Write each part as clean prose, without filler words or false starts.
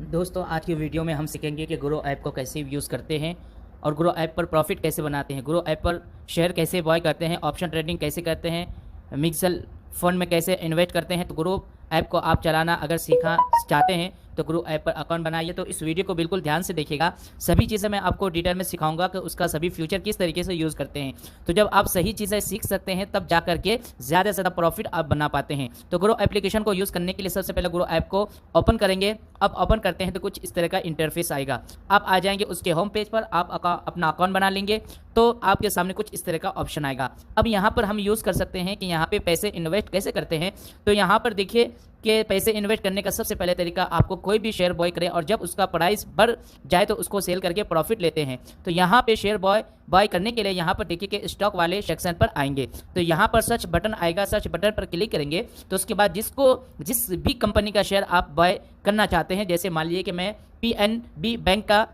दोस्तों आज की वीडियो में हम सीखेंगे कि ग्रो ऐप को कैसे यूज़ करते हैं और ग्रो ऐप पर प्रॉफिट कैसे बनाते हैं, ग्रो ऐप पर शेयर कैसे बाय करते हैं, ऑप्शन ट्रेडिंग कैसे करते हैं, म्यूचुअल फंड में कैसे इन्वेस्ट करते हैं। तो ग्रो ऐप को आप चलाना अगर सीखना चाहते हैं तो ग्रो ऐप पर अकाउंट बनाइए। तो इस वीडियो को बिल्कुल ध्यान से देखिएगा, सभी चीज़ें मैं आपको डिटेल में सिखाऊंगा कि उसका सभी फ्यूचर किस तरीके से यूज़ करते हैं। तो जब आप सही चीज़ें सीख सकते हैं तब जा करके ज़्यादा से ज़्यादा प्रॉफिट आप बना पाते हैं। तो ग्रो एप्लीकेशन को यूज़ करने के लिए सबसे पहले ग्रो ऐप को ओपन करेंगे। अब ओपन करते हैं तो कुछ इस तरह का इंटरफेस आएगा। आप आ जाएंगे उसके होम पेज पर, आप अपना अकाउंट बना लेंगे तो आपके सामने कुछ इस तरह का ऑप्शन आएगा। अब यहाँ पर हम यूज़ कर सकते हैं कि यहाँ पे पैसे इन्वेस्ट कैसे करते हैं। तो यहाँ पर देखिए कि पैसे इन्वेस्ट करने का सबसे पहले तरीका, आपको कोई भी शेयर बॉय करे और जब उसका प्राइस बढ़ जाए तो उसको सेल करके प्रॉफिट लेते हैं। तो यहाँ पे शेयर बाय करने के लिए यहाँ पर देखिए कि स्टॉक वाले सेक्शन पर आएंगे। तो यहाँ पर सर्च बटन आएगा, सर्च बटन पर क्लिक करेंगे तो उसके बाद जिस भी कंपनी का शेयर आप बाय करना चाहते हैं, जैसे मान लीजिए कि मैं PNB बैंक का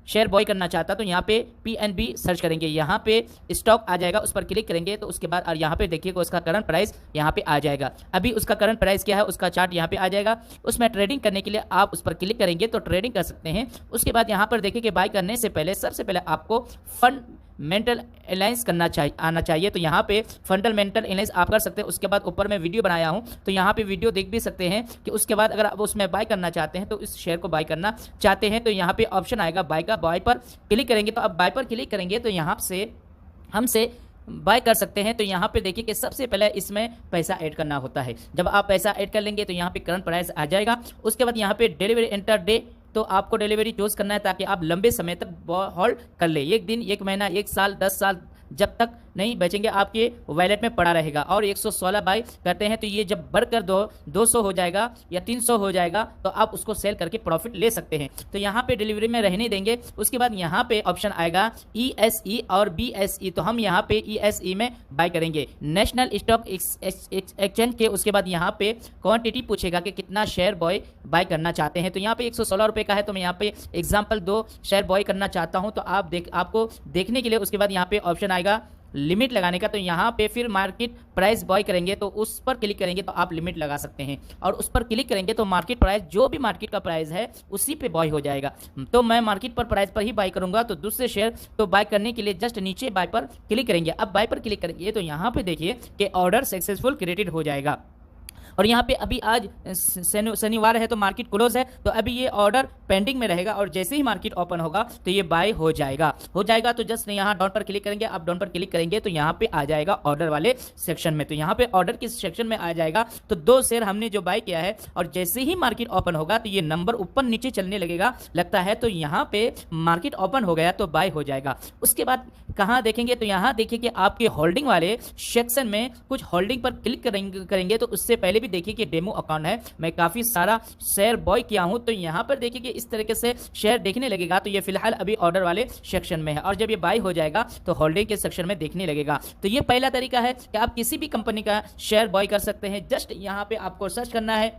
शेयर बॉय करना चाहता तो यहाँ पे PNB सर्च करेंगे, यहाँ पे स्टॉक आ जाएगा, उस पर क्लिक करेंगे तो उसके बाद और यहाँ पे देखिएगा उसका करंट प्राइस यहाँ पे आ जाएगा। अभी उसका करंट प्राइस क्या है उसका चार्ट यहाँ पे आ जाएगा। उसमें ट्रेडिंग करने के लिए आप उस पर क्लिक करेंगे तो ट्रेडिंग कर सकते हैं। उसके बाद यहाँ पर देखिए कि बाय करने से पहले सबसे पहले आपको फंडामेंटल एनालिसिस आना चाहिए। तो यहाँ पे फंडामेंटल एनालिसिस आप कर सकते हैं। उसके बाद ऊपर मैं वीडियो बनाया हूँ तो यहाँ पे वीडियो देख भी सकते हैं कि उसके बाद अगर आप उसमें बाय करना चाहते हैं तो इस शेयर को बाय करना चाहते हैं तो यहाँ पे ऑप्शन आएगा बाय का, बाय पर क्लिक करेंगे। तो अब बाय पर क्लिक करेंगे तो यहाँ से हमसे बाय कर सकते हैं। तो यहाँ पे देखिए कि सबसे पहले इसमें पैसा ऐड करना होता है। जब आप पैसा ऐड कर लेंगे तो यहाँ पे करंट प्राइस आ जाएगा। उसके बाद यहाँ पे डिलीवरी इंटर डे, तो आपको डिलीवरी चूज करना है ताकि आप लंबे समय तक होल्ड कर ले। 1 दिन, 1 महीना, 1 साल, 10 साल, जब तक नहीं बेचेंगे आपके वैलेट में पड़ा रहेगा। और 116 बाय करते हैं तो ये जब बढ़कर 200 हो जाएगा या 300 हो जाएगा तो आप उसको सेल करके प्रॉफिट ले सकते हैं। तो यहाँ पे डिलीवरी में रहने देंगे। उसके बाद यहाँ पे ऑप्शन आएगा ESE और BSE, तो हम यहाँ पे ESE में बाय करेंगे, नेशनल स्टॉक एक्सचेंज के। उसके बाद यहाँ पे क्वांटिटी पूछेगा कि कितना शेयर बाय करना चाहते हैं। तो यहाँ पे 116 रुपये का है तो मैं यहाँ पे एग्जाम्पल 2 शेयर बाय करना चाहता हूँ। तो आपको देखने के लिए उसके बाद यहाँ पे ऑप्शन आएगा लिमिट लगाने का। तो यहाँ पे फिर मार्केट प्राइस बाय करेंगे तो उस पर क्लिक करेंगे तो आप लिमिट लगा सकते हैं और उस पर क्लिक करेंगे तो मार्केट प्राइस, जो भी मार्केट का प्राइस है उसी पे बाय हो जाएगा। तो मैं मार्केट पर प्राइस पर ही बाय करूंगा। तो दूसरे शेयर तो बाय करने के लिए जस्ट नीचे बाय पर क्लिक करेंगे। अब बाय पर क्लिक करेंगे तो यहाँ पे देखिए कि ऑर्डर सक्सेसफुल क्रिएटेड हो जाएगा। और यहाँ पे अभी आज शनिवार है तो मार्केट क्लोज है तो अभी ये ऑर्डर पेंडिंग में रहेगा और जैसे ही मार्केट ओपन होगा तो ये बाय हो जाएगा। तो जस्ट यहाँ डाउन पर क्लिक करेंगे। आप डाउन पर क्लिक करेंगे तो यहाँ पे आ जाएगा ऑर्डर वाले सेक्शन में। तो यहाँ पे ऑर्डर के सेक्शन में आ जाएगा। तो 2 शेयर हमने जो बाय किया है और जैसे ही मार्केट ओपन होगा तो ये नंबर ऊपर नीचे चलने लगेगा लगता है। तो यहाँ पे मार्केट ओपन हो गया तो बाय हो जाएगा। उसके बाद कहाँ देखेंगे तो यहाँ देखिए कि आपके होल्डिंग वाले सेक्शन में कुछ होल्डिंग पर क्लिक करेंगे तो उससे पहले भी देखिए कि डेमो अकाउंट है, मैं काफी सारा शेयर बाय किया हूं। तो यहां पर देखिए कि इस तरीके से शेयर देखने लगेगा। तो ये फिलहाल अभी ऑर्डर वाले सेक्शन में है और जब ये बाय हो जाएगा तो होल्डिंग के सेक्शन में देखने लगेगा। तो ये पहला तरीका है कि आप किसी भी कंपनी का शेयर बाय कर सकते हैं। जस्ट यहां पे आपको सर्च करना है,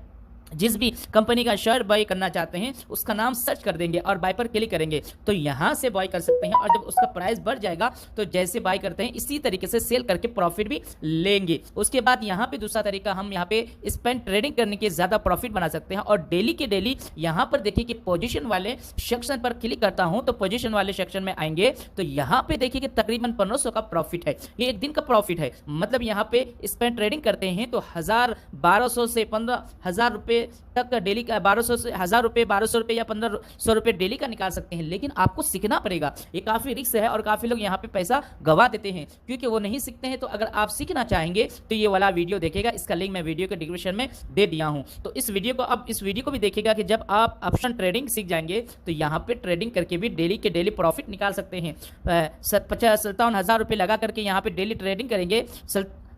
जिस भी कंपनी का शेयर बाय करना चाहते हैं उसका नाम सर्च कर देंगे और बाय पर क्लिक करेंगे तो यहां से बाय कर सकते हैं। और जब उसका प्राइस बढ़ जाएगा तो जैसे बाय करते हैं इसी तरीके से सेल करके प्रॉफिट भी लेंगे। उसके बाद यहां पे दूसरा तरीका, हम यहां पे स्पेंड ट्रेडिंग करने के ज्यादा प्रॉफिट बना सकते हैं। और डेली के डेली यहां पर देखिए कि पोजीशन वाले सेक्शन पर क्लिक करता हूं तो पोजीशन वाले सेक्शन में आएंगे तो यहां पे देखिए कि तकरीबन 1500 का प्रॉफिट है। ये 1 दिन का प्रॉफिट है। मतलब यहां पे स्पेंड ट्रेडिंग करते हैं तो 1000, 1200 से 15,000 रुपए तक डेली का, 1200 से 1000 रुपए, 1200 रुपए या 1500 रुपए डेली का निकाल सकते हैं। लेकिन आपको सीखना पड़ेगा, ये काफी रिस्क है और काफी लोग यहाँ पे पैसा गवा देते हैं क्योंकि वो नहीं सीखते हैं। तो अगर आप सीखना चाहेंगे तो ये वाला वीडियो देखेगा, इसका लिंक मैं वीडियो के डिस्क्रिप्शन में दे दिया हूँ। तो इस वीडियो को भी देखेगा कि जब आप ऑप्शन ट्रेडिंग सीख जाएंगे तो यहाँ पे ट्रेडिंग करके भी डेली के डेली प्रॉफिट निकाल सकते हैं। 57,000 रुपए लगा करके यहाँ पे डेली ट्रेडिंग करेंगे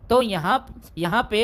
तो यहाँ पे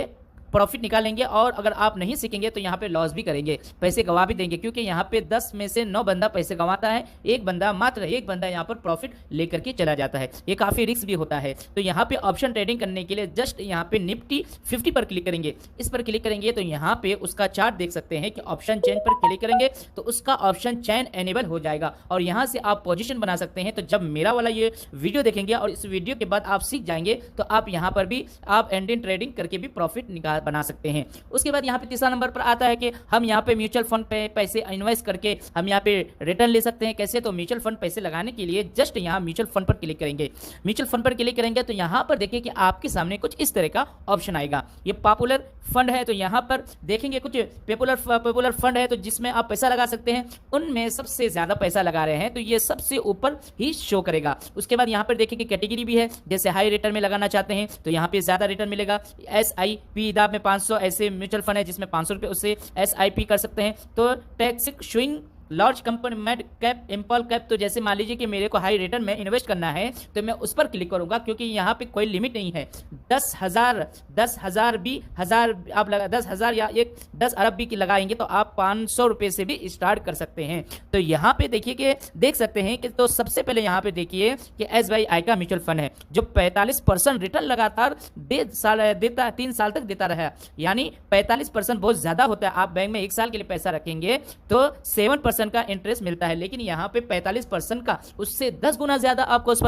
प्रॉफिट निकालेंगे। और अगर आप नहीं सीखेंगे तो यहाँ पे लॉस भी करेंगे, पैसे गवा भी देंगे क्योंकि यहाँ पे 10 में से 9 बंदा पैसे गंवाता है, मात्र एक बंदा यहाँ पर प्रॉफिट लेकर के चला जाता है। ये काफी रिस्क भी होता है। तो यहाँ पे ऑप्शन ट्रेडिंग करने के लिए जस्ट यहाँ पे निफ्टी 50 पर क्लिक करेंगे। इस पर क्लिक करेंगे तो यहाँ पे उसका चार्ट देख सकते हैं कि ऑप्शन चेन पर क्लिक करेंगे तो उसका ऑप्शन चेन एनेबल हो जाएगा और यहाँ से आप पोजिशन बना सकते हैं। तो जब मेरा वाला ये वीडियो देखेंगे और इस वीडियो के बाद आप सीख जाएंगे तो आप यहाँ पर भी आप एंड इन ट्रेडिंग करके भी प्रॉफिट निकाल बना सकते हैं। उसके बाद यहाँ पे तीसरा नंबर पर आता है कि हम यहाँ पे म्यूचुअल फंड पे पैसे इन्वेस्ट करके हम यहाँ पे रिटर्न ले सकते हैं। कैसे? तो म्यूचुअल फंड पैसे लगाने के लिए जस्ट यहाँ म्यूचुअल फंड पर क्लिक करेंगे। म्यूचुअल फंड पर क्लिक करेंगे तो यहाँ पर देखिए कि आपके सामने कुछ इस तरह का ऑप्शन आएगा। ये पॉपुलर फंड है, तो यहाँ पर देखेंगे कुछ पॉपुलर फंड है तो जिसमें आप पैसा लगा सकते हैं। उनमें सबसे ज्यादा पैसा लगा रहे हैं तो ये सबसे ऊपर ही शो करेगा। उसके बाद यहाँ पर देखिए कैटेगरी भी है, जैसे हाई रिटर्न में लगाना चाहते हैं तो यहाँ पे ज्यादा रिटर्न मिलेगा। SIP दाब में 500 ऐसे म्यूचुअल फंड है जिसमें 500 रुपये उससे SIP कर सकते हैं। तो टैक्स स्विंग लार्ज कंपनी मिड कैप इम्पल कैप, तो जैसे मान लीजिए कि मेरे को हाई रिटर्न में इन्वेस्ट करना है तो मैं उस पर क्लिक करूंगा, क्योंकि यहाँ पे कोई लिमिट नहीं है। 10,000 भी हजार आप लगा 10,000 या 10 अरब भी की लगाएंगे तो आप 500 रुपये से भी स्टार्ट कर सकते हैं। तो यहाँ पे देखिए कि देख सकते हैं कि तो सबसे पहले यहाँ पे देखिए कि SBI का म्यूचुअल फंड है जो 45% रिटर्न लगातार 3 साल तक देता रहा। यानी 45% बहुत ज्यादा होता है। आप बैंक में 1 साल के लिए पैसा रखेंगे तो 7% का इंटरेस्ट मिलता है, लेकिन यहाँ पे 45% का उससे 10 गुना ज्यादा आपको उस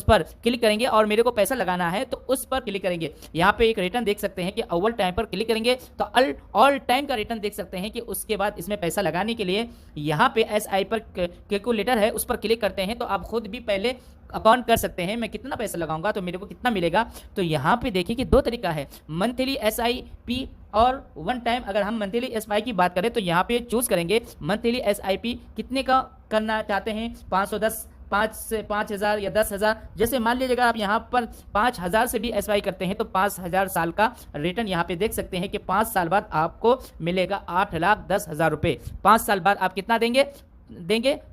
पर क्लिक करेंगे और मेरे को पैसा लगाना है तो उस पर क्लिक करेंगे। यहाँ पे एक रिटर्न देख सकते हैं कि ऑल टाइम पर क्लिक करेंगे तो ऑल टाइम का रिटर्न देख सकते हैं कि उसके बाद इसमें पैसा लगाने के लिए यहाँ पे SI पर कैलकुलेटर है उस पर क्लिक करते हैं तो आप खुद भी पहले अकाउंट कर सकते हैं मैं कितना पैसा लगाऊंगा तो मेरे को कितना मिलेगा। तो यहाँ पे देखिए कि 2 तरीका है, मंथली SIP और वन टाइम। अगर हम मंथली SIP की बात करें तो यहाँ पे चूज करेंगे मंथली SIP कितने का करना चाहते हैं, 510 5 से 5,000 या 10,000। जैसे मान लीजिएगा आप यहाँ पर 5,000 से भी SIP करते हैं तो 5,000 साल का रिटर्न यहाँ पे देख सकते हैं कि 5 साल बाद आपको मिलेगा 8,10,000 रुपये। 5 साल बाद आप कितना देंगे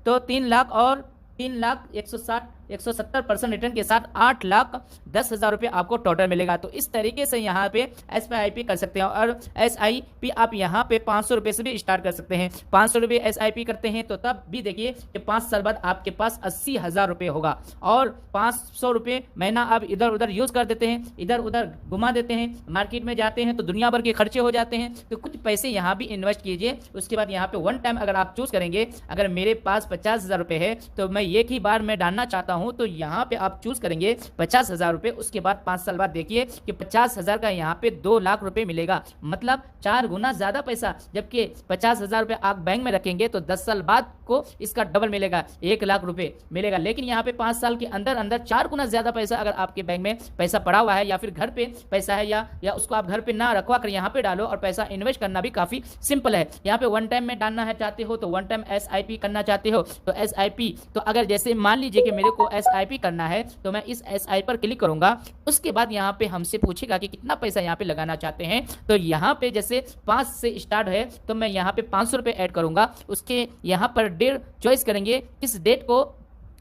तो 3,170% रिटर्न के साथ 8,10,000 रुपये आपको टोटल मिलेगा। तो इस तरीके से यहाँ पे SIP कर सकते हैं और SIP आप यहाँ पे 500 रुपये से भी स्टार्ट कर सकते हैं। 500 रुपये SIP करते हैं तो तब भी देखिए कि 5 साल बाद आपके पास 80,000 रुपये होगा और 500 रुपये महीना आप इधर उधर यूज़ कर देते हैं, इधर उधर घुमा देते हैं, मार्केट में जाते हैं तो दुनिया भर के खर्चे हो जाते हैं। तो कुछ पैसे यहाँ भी इन्वेस्ट कीजिए। उसके बाद यहाँ पे वन टाइम अगर आप चूज़ करेंगे, अगर मेरे पास 50,000 रुपये है तो मैं एक ही बार में डालना चाहता हूं तो यहां पे आप चूज करेंगे 50,000 रुपए। उसके बाद 5 साल बाद देखिए कि 50,000 का यहां पे 2 लाख रुपए मिलेगा, मतलब 4 गुना ज्यादा पैसा। जबकि 50,000 रुपए आप बैंक में रखेंगे तो 10 साल बाद को इसका डबल मिलेगा, 1 लाख रुपए मिलेगा। लेकिन यहाँ पे 5 साल के अंदर अंदर 4 गुना ज्यादा पैसा अगर आपके बैंक में पैसा पड़ा हुआ है या फिर घर पे पैसा है या उसको आप घर पे ना रखवा कर यहाँ पे डालो और पैसा इन्वेस्ट करना भी काफी सिंपल है। यहाँ पे वन टाइम में डालना है चाहते हो तो वन टाइम SIP करना चाहते हो तो SIP। तो अगर जैसे मान लीजिए कि मेरे को SIP करना है तो मैं इस SI पर क्लिक करूंगा। उसके बाद यहाँ पे हमसे पूछेगा कि कितना पैसा यहाँ पे लगाना चाहते हैं। तो यहाँ पे जैसे 5 से स्टार्ट है तो मैं यहाँ पे 500 रुपये ऐड करूंगा। उसके यहाँ पर डेट चॉइस करेंगे, किस डेट को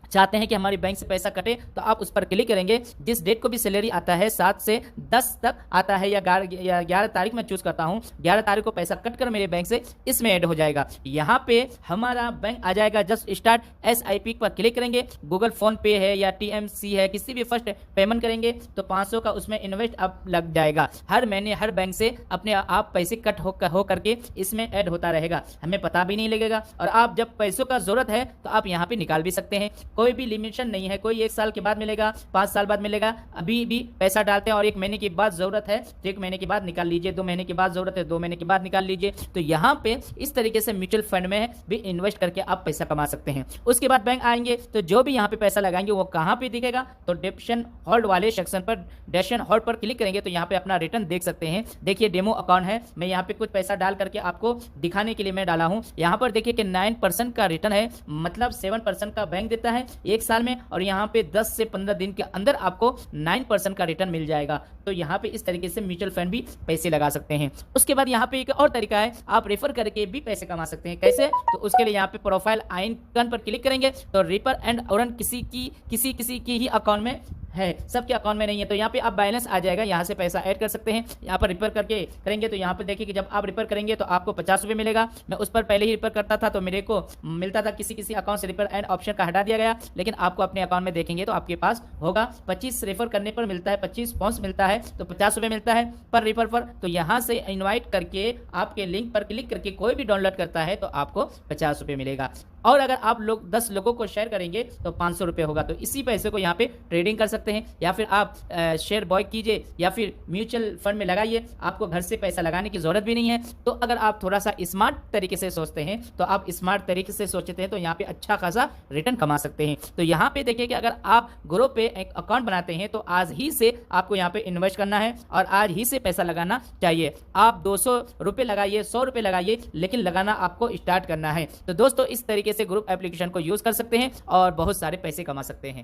चाहते हैं कि हमारी बैंक से पैसा कटे तो आप उस पर क्लिक करेंगे। जिस डेट को भी सैलरी आता है 7 से 10 तक आता है या 11 तारीख में चूज करता हूं, 11 तारीख को पैसा कट कर मेरे बैंक से इसमें ऐड हो जाएगा। यहाँ पे हमारा बैंक आ जाएगा। जस्ट स्टार्ट SIP पर क्लिक करेंगे, गूगल फोन पे है या TMC है, किसी भी फर्स्ट पेमेंट करेंगे तो 500 का उसमें इन्वेस्ट अब लग जाएगा। हर महीने हर बैंक से अपने आप पैसे कट हो करके इसमें ऐड होता रहेगा, हमें पता भी नहीं लगेगा। और आप जब पैसों का जरूरत है तो आप यहाँ पे निकाल भी सकते हैं, कोई भी लिमिटेशन नहीं है। कोई 1 साल के बाद मिलेगा, 5 साल बाद मिलेगा, अभी भी पैसा डालते हैं और 1 महीने के बाद जरूरत है तो 1 महीने के बाद निकाल लीजिए, 2 महीने के बाद जरूरत है 2 महीने के बाद निकाल लीजिए। तो यहाँ पे इस तरीके से म्यूचुअल फंड में भी इन्वेस्ट करके आप पैसा कमा सकते हैं। उसके बाद बैंक आएंगे तो जो भी यहाँ पे पैसा लगाएंगे वो कहाँ पे दिखेगा तो डेप्शन होल्ड वाले सेक्शन पर डेशन होल्ड पर क्लिक करेंगे तो यहाँ पे अपना रिटर्न देख सकते हैं। देखिए डेमो अकाउंट है, मैं यहाँ पे कुछ पैसा डाल करके आपको दिखाने के लिए मैं डाला हूँ। यहाँ पर देखिए कि 9% का रिटर्न है, मतलब 7% का बैंक देता है 1 साल में और यहाँ पे 10 से 15 दिन के अंदर आपको 9% का रिटर्न मिल जाएगा। तो यहाँ पे इस तरीके से म्यूचुअल फंड भी पैसे लगा सकते हैं। उसके बाद यहाँ पे एक और तरीका है, आप रेफर करके भी पैसे कमा सकते हैं। कैसे? तो उसके लिए यहाँ पे प्रोफाइल आइकन पर क्लिक करेंगे तो रेफर एंड अर्न किसी की ही अकाउंट में है, सबके अकाउंट में नहीं है। तो यहाँ पे आप बैलेंस आ जाएगा, यहाँ से पैसा ऐड कर सकते हैं। यहाँ पर रिफर करके करेंगे तो यहाँ पे देखिए कि जब आप रिफर करेंगे तो आपको 50 रुपये मिलेगा। मैं उस पर पहले ही रिफर करता था तो मेरे को मिलता था, किसी अकाउंट से रिफर एंड ऑप्शन का हटा दिया गया। लेकिन आपको अपने अकाउंट में देखेंगे तो आपके पास होगा 25 रेफर करने पर मिलता है, 25 पॉइंट्स मिलता है तो 50 रुपये मिलता है पर रेफर पर। तो यहाँ से इन्वाइट करके आपके लिंक पर क्लिक करके कोई भी डाउनलोड करता है तो आपको 50 रुपये मिलेगा। और अगर आप लोग 10 लोगों को शेयर करेंगे तो 500 रुपये होगा। तो इसी पैसे को यहाँ पे ट्रेडिंग कर सकते हैं, या फिर आप शेयर बाय कीजिए या फिर म्यूचुअल फंड में लगाइए, आपको घर से पैसा लगाने की जरूरत भी नहीं है। तो अगर आप थोड़ा सा स्मार्ट तरीके से सोचते हैं, तो आप स्मार्ट तरीके से सोचते हैं तो यहाँ पे अच्छा खासा रिटर्न कमा सकते हैं। तो यहाँ पे देखिए कि अगर आप ग्रो पे एक अकाउंट बनाते हैं तो आज ही से आपको यहाँ पे इन्वेस्ट करना है और आज ही से पैसा लगाना चाहिए। आप 200 रुपये लगाइए, 100 रुपये लगाइए, लेकिन लगाना आपको स्टार्ट करना है। तो दोस्तों इस तरीके से ग्रुप एप्लीकेशन को यूज कर सकते हैं और बहुत सारे पैसे कमा सकते हैं।